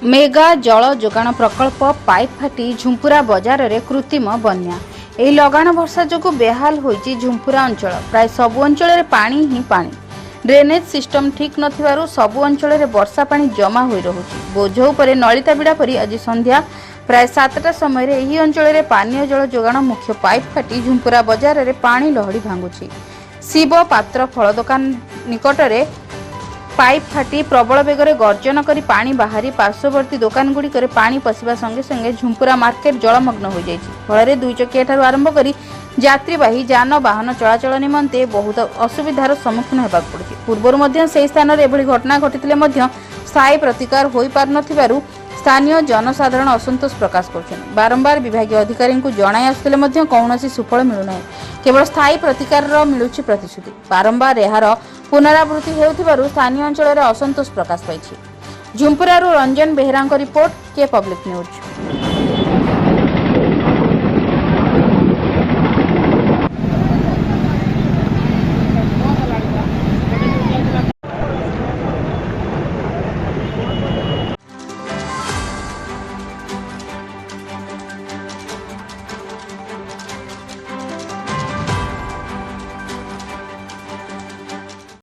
Mega जल जोगाण प्रकल्प pipe फाटी झुंपुरा बजार रे कृत्रिम बन्या। एही लगाण वर्षा जोगु बेहाल होईची झुंपुरा अंचल। प्राय सबु अंचल रे पानी ही पानी। ड्रेनेज सिस्टम ठीक नथिबारु सबु अंचल रे वर्षा पानी जमा होई रहुची। बोझ उपरे नलिता बिड़ा परी आज संध्या प्राय 7टा समय रे एही अंचल रे पानीय जल जोगाण मुख्य पाइप फाटी झुंपुरा बजार रे पानी लहड़ी भांगुची। शिव पात्र फल दुकान निकटरे पाइप फाटी प्रबल बेगरे गर्जन करी पानी बाहरी पार्श्ववर्ती दुकान गुड़िकर पानी पशिबा संगे संगे झुंपुरा मार्केट जलमग्न हो जाइछि। फल दुई चकिया ठारू आरंभ करी यात्रीवाही जानवाहन चलाचल निमंते बहुत असुविधार सम्मुखीन हेबाक पड़ुछि। पूर्वरु मध्य सेही स्थान रे एभली घटना घटिथिले मध्य स्थायी प्रतिकार होई पार नथिबारु स्थानीय जनसाधारण असंतोष प्रकाश करछन्। बारंबार विभागीय अधिकारी को जणाई आसुथिले मध्य कौनसी सुफल मिलु नाही। केवल स्थायी प्रतिकार मिलुछि प्रतिश्रुति। बारंबार एहार पुनरावृत्ति हेउथिबारु स्थानीय अंचल रे असंतोष प्रकाश पाइछि। झुंपुरारू रंजन बेहरांक रिपोर्ट के पब्लिक न्यूज।